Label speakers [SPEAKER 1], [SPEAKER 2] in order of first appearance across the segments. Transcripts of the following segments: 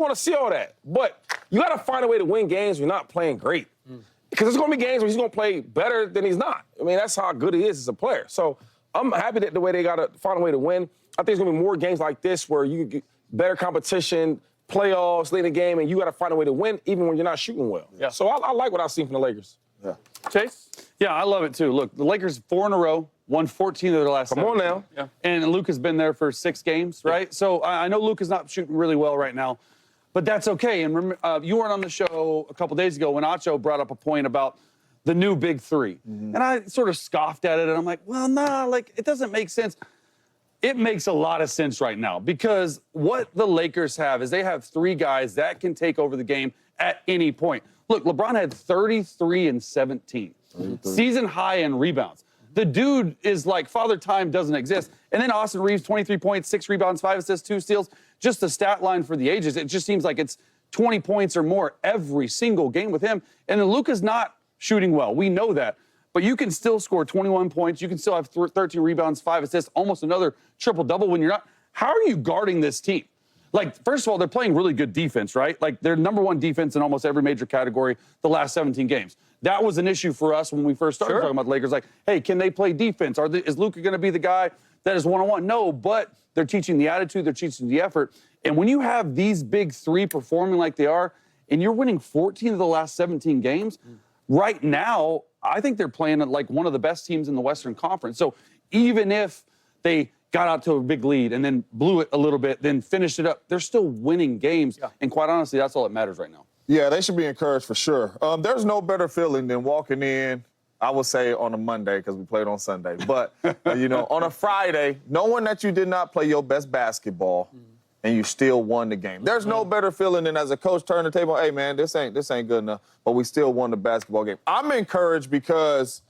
[SPEAKER 1] want to see all that. But you got to find a way to win games when you're not playing great. Because there's going to be games where he's going to play better than he's not. I mean, that's how good he is as a player. So I'm happy that the way they got to find a way to win. I think there's going to be more games like this where you get better competition, playoffs, late in the game, and you got to find a way to win even when you're not shooting well.
[SPEAKER 2] Yeah.
[SPEAKER 1] So I like what I've seen from the Lakers.
[SPEAKER 3] Yeah.
[SPEAKER 2] Chase?
[SPEAKER 4] Yeah, I love it too. Look, the Lakers 4 in a row, won 14 of their last 17.
[SPEAKER 1] Come on now.
[SPEAKER 2] Yeah.
[SPEAKER 4] And Luka's been there for 6 games, right? Yeah. So I know Luka's not shooting really well right now, but that's okay. And remember, you weren't on the show a couple days ago when Acho brought up a point about the new big three. And I sort of scoffed at it, and I'm like, well, nah, like, it doesn't make sense. It makes a lot of sense right now because what the Lakers have is they have 3 guys that can take over the game at any point. Look, LeBron had 33 and 17. Season high in rebounds. The dude is like Father Time doesn't exist. And then Austin Reeves, 23 points, 6 rebounds, 5 assists, 2 steals. Just the stat line for the ages. It just seems like it's 20 points or more every single game with him. And then Luka's not shooting well. We know that. But you can still score 21 points. You can still have 13 rebounds, 5 assists, almost another triple-double when you're not. How are you guarding this team? Like, first of all, they're playing really good defense, right? Like, they're #1 defense in almost every major category the last 17 games. That was an issue for us when we first started talking about the Lakers. Like, hey, can they play defense? Is Luka going to be the guy that is one-on-one? No, but they're teaching the attitude. They're teaching the effort. And when you have these big 3 performing like they are, and you're winning 14 of the last 17 games, right now, I think they're playing like one of the best teams in the Western Conference. So even if they got out to a big lead and then blew it a little bit, then finished it up, they're still winning games. Yeah. And quite honestly, that's all that matters right now.
[SPEAKER 3] Yeah, they should be encouraged for sure. There's no better feeling than walking in, I would say on a Monday because we played on Sunday. But, on a Friday, knowing that you did not play your best basketball and you still won the game. There's no better feeling than as a coach turn the table, hey, man, this ain't good enough, but we still won the basketball game. I'm encouraged because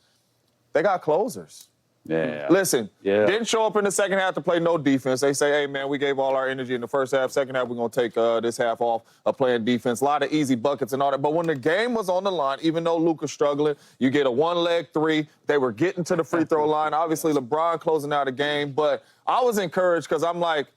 [SPEAKER 3] they got closers.
[SPEAKER 4] Yeah.
[SPEAKER 3] Listen, didn't show up in the second half to play no defense. They say, hey, man, we gave all our energy in the first half. Second half, we're going to take this half off of playing defense. A lot of easy buckets and all that. But when the game was on the line, even though Luka's struggling, you get a one-leg 3. They were getting to the free throw line. Obviously, LeBron closing out a game. But I was encouraged because I'm like,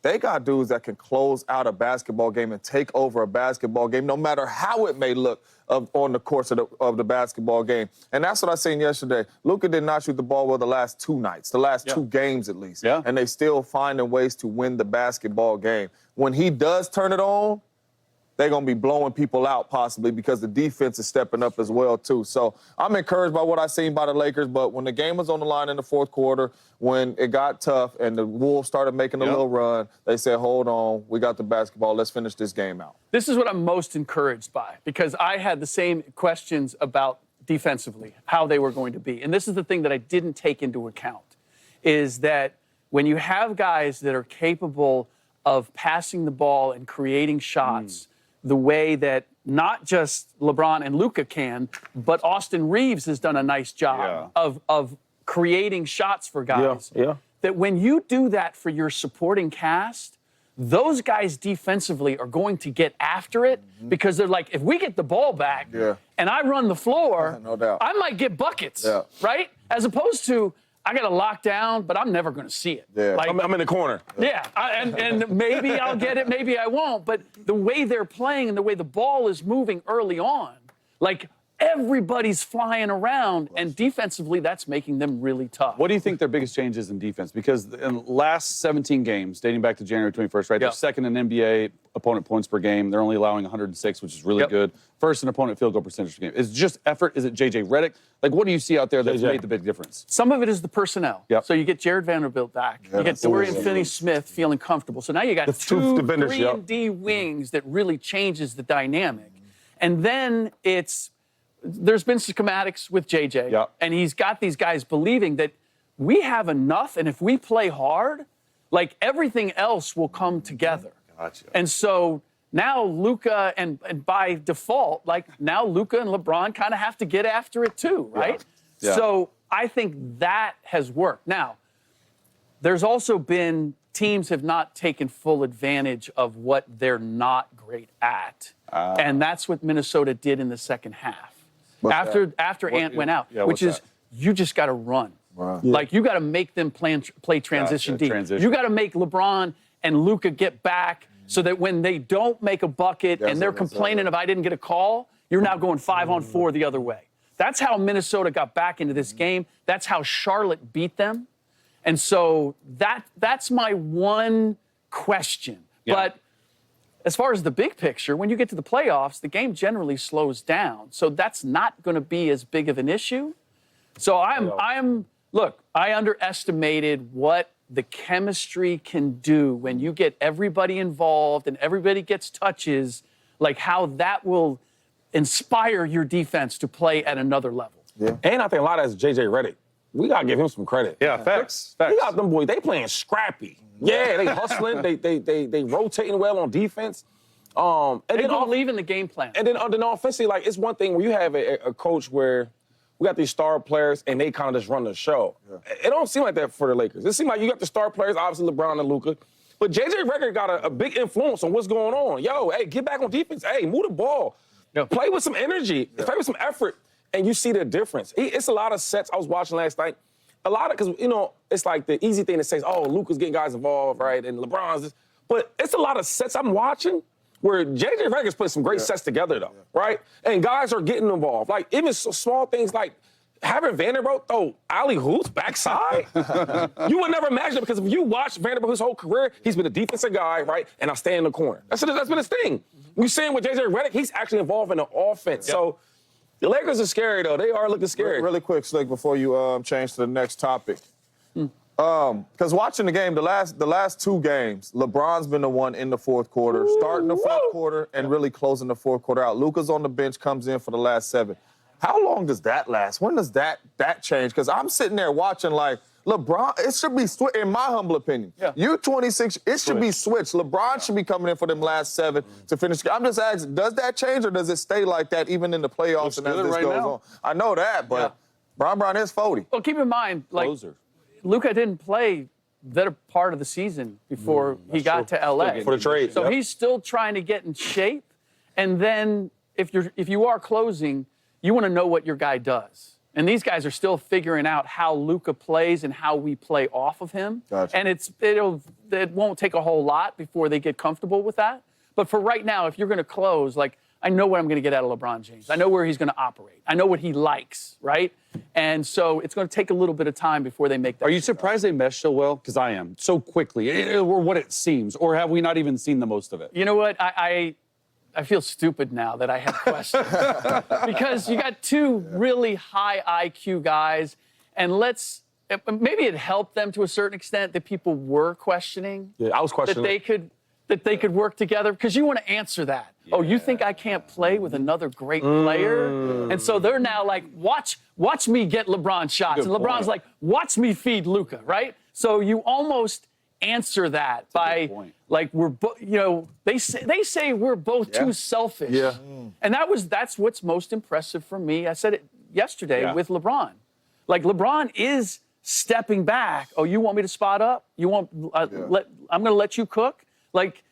[SPEAKER 3] they got dudes that can close out a basketball game and take over a basketball game, no matter how it may look on the course of the basketball game. And that's what I seen yesterday. Luka did not shoot the ball well the last 2 nights, the last 2 games at least. Yeah. And they still finding ways to win the basketball game. When he does turn it on, they're going to be blowing people out possibly because the defense is stepping up as well, too. So I'm encouraged by what I've seen by the Lakers, but when the game was on the line in the fourth quarter, when it got tough and the Wolves started making a little run, they said, hold on, we got the basketball, let's finish this game out.
[SPEAKER 2] This is what I'm most encouraged by because I had the same questions about defensively, how they were going to be. And this is the thing that I didn't take into account, is that when you have guys that are capable of passing the ball and creating shots the way that not just LeBron and Luka can, but Austin Reeves has done a nice job of creating shots for guys. That when you do that for your supporting cast, those guys defensively are going to get after it because they're like, if we get the ball back and I run the floor,
[SPEAKER 3] no doubt.
[SPEAKER 2] I might get buckets, right? As opposed to, I got to lock down, but I'm never going to see it.
[SPEAKER 3] Yeah.
[SPEAKER 2] Like,
[SPEAKER 1] I'm in the corner.
[SPEAKER 2] Yeah, and maybe I'll get it, maybe I won't. But the way they're playing and the way the ball is moving early on, like everybody's flying around, and defensively, that's making them really tough.
[SPEAKER 4] What do you think their biggest change is in defense? Because in the last 17 games, dating back to January 21st, right, they're second in NBA opponent points per game. They're only allowing 106, which is really good. First in opponent field goal percentage per game. Is it just effort? Is it J.J. Redick? Like, what do you see out there that's made the big difference?
[SPEAKER 2] Some of it is the personnel. So you get Jared Vanderbilt back. You get Dorian Finney-Smith feeling comfortable. So now you got two 3-and-D wings that really changes the dynamic. And then there's been schematics with JJ, and he's got these guys believing that we have enough, and if we play hard, like everything else will come together.
[SPEAKER 4] Gotcha.
[SPEAKER 2] And so now Luka, and by default, like now Luka and LeBron kind of have to get after it too, right? So I think that has worked. Now, there's also been teams have not taken full advantage of what they're not great at. And that's what Minnesota did in the second half. After Ant went out, which is you just got to run. Like, you got to make them play transition deep. You got to make LeBron and Luka get back so that when they don't make a bucket and they're complaining if I didn't get a call, you're now going 5-on-4 the other way. That's how Minnesota got back into this game. That's how Charlotte beat them. And so that's my one question. Yeah. But as far as the big picture, when you get to the playoffs, the game generally slows down. So that's not going to be as big of an issue. So look, I underestimated what the chemistry can do when you get everybody involved and everybody gets touches, like how that will inspire your defense to play at another level.
[SPEAKER 1] Yeah. And I think a lot of that's J.J. Redick. We got to give him some credit.
[SPEAKER 4] Yeah, facts.
[SPEAKER 1] We got them boys. They playing scrappy. Yeah, they hustling. they rotating well on defense. And
[SPEAKER 2] they don't believe in the game plan.
[SPEAKER 1] And then offensively, like, it's one thing where you have a coach where we got these star players and they kind of just run the show. Yeah. It don't seem like that for the Lakers. It seems like you got the star players, obviously LeBron and Luka, but J.J. Redick got a big influence on what's going on. Yo, hey, get back on defense. Hey, move the ball. Yeah. Play with some energy. Yeah. Play with some effort. And you see the difference. It's a lot of sets I was watching last night. Because, it's like the easy thing to say is, oh, Luka's getting guys involved, right? And LeBron's this. But it's a lot of sets I'm watching where J.J. Redick's put some great sets together, though, right? And guys are getting involved. Like, even so small things like having Vanderbilt throw alley-hoops backside. You would never imagine it, because if you watch Vanderbilt his whole career, he's been a defensive guy, right? And I stay in the corner. That's been his thing. We're seeing with J.J. Redick, he's actually involved in the offense. Yep. So the Lakers are scary, though. They are looking scary.
[SPEAKER 3] Really quick, Slick, before you change to the next topic. Because watching the game, the last two games, LeBron's been the one in the fourth quarter, starting the fourth quarter and really closing the fourth quarter out. Luka's on the bench, comes in for the last 7. How long does that last? When does that change? Because I'm sitting there watching like, LeBron, it should be switched, in my humble opinion. Yeah. You 26, it should be switched. LeBron should be coming in for them last 7 to finish. I'm just asking, does that change or does it stay like that even in the playoffs and as this goes on? I know that, but Bron is 40.
[SPEAKER 2] Well, keep in mind, like, Luka didn't play the part of the season before he got to L.A.
[SPEAKER 1] For the trade.
[SPEAKER 2] So he's still trying to get in shape. And then if you are closing, you want to know what your guy does. And these guys are still figuring out how Luka plays and how we play off of him. Gotcha. And it won't take a whole lot before they get comfortable with that. But for right now, if you're going to close, like, I know what I'm going to get out of LeBron James. I know where he's going to operate. I know what he likes, right? And so it's going to take a little bit of time before they make that.
[SPEAKER 4] Are you surprised they mesh so well? Because I am. So quickly, or what it seems. Or have we not even seen the most of it?
[SPEAKER 2] You know what? I feel stupid now that I have questions. Because you got two really high IQ guys, and maybe it helped them to a certain extent that people were questioning.
[SPEAKER 1] Yeah, I was questioning.
[SPEAKER 2] That they could work together, because you want to answer that. Yeah. Oh, you think I can't play with another great player? And so they're now like, watch me get LeBron shots. And LeBron's like, watch me feed Luka, right? So you almost answer that by, like, they say we're both too selfish. Yeah. And that's what's most impressive for me. I said it yesterday with LeBron. Like, LeBron is stepping back. Oh, you want me to spot up? You want I'm going to let you cook? Like,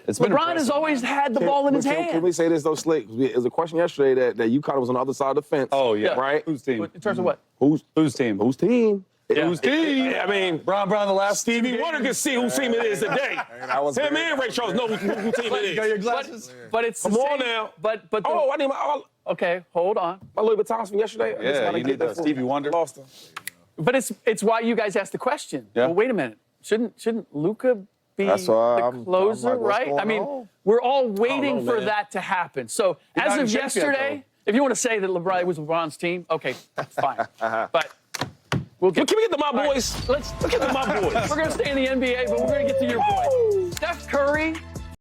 [SPEAKER 2] LeBron has always had the ball in his hand.
[SPEAKER 1] Can we say this, though, Slick? There was a question yesterday that you kind of was on the other side of the fence.
[SPEAKER 4] Oh, yeah.
[SPEAKER 1] Right?
[SPEAKER 4] Whose team?
[SPEAKER 2] In terms of what?
[SPEAKER 1] Whose team?
[SPEAKER 4] Whose team?
[SPEAKER 1] Whose team? I mean,
[SPEAKER 4] Brown, the last
[SPEAKER 1] Stevie Wonder can see whose team it is today. Him and Ray Charles know whose team it is.
[SPEAKER 4] You got your glasses?
[SPEAKER 2] But it's
[SPEAKER 1] Come on now.
[SPEAKER 2] I need
[SPEAKER 1] my...
[SPEAKER 2] Okay, hold on.
[SPEAKER 1] My Louis Vuittons from yesterday.
[SPEAKER 4] Yeah, you need that Stevie Wonder.
[SPEAKER 1] Lost him.
[SPEAKER 2] But it's why you guys asked the question.
[SPEAKER 4] Yeah.
[SPEAKER 2] Well, wait a minute. Shouldn't Luka be
[SPEAKER 3] That's why
[SPEAKER 2] the closer,
[SPEAKER 3] I'm like,
[SPEAKER 2] right? I mean, we're all waiting for that to happen. So as of yesterday, if you want to say that it was LeBron's team, okay, fine. But can we get to my boys? Let's get to my boys. We're going to stay in the NBA, but we're going to get to your boys. Steph Curry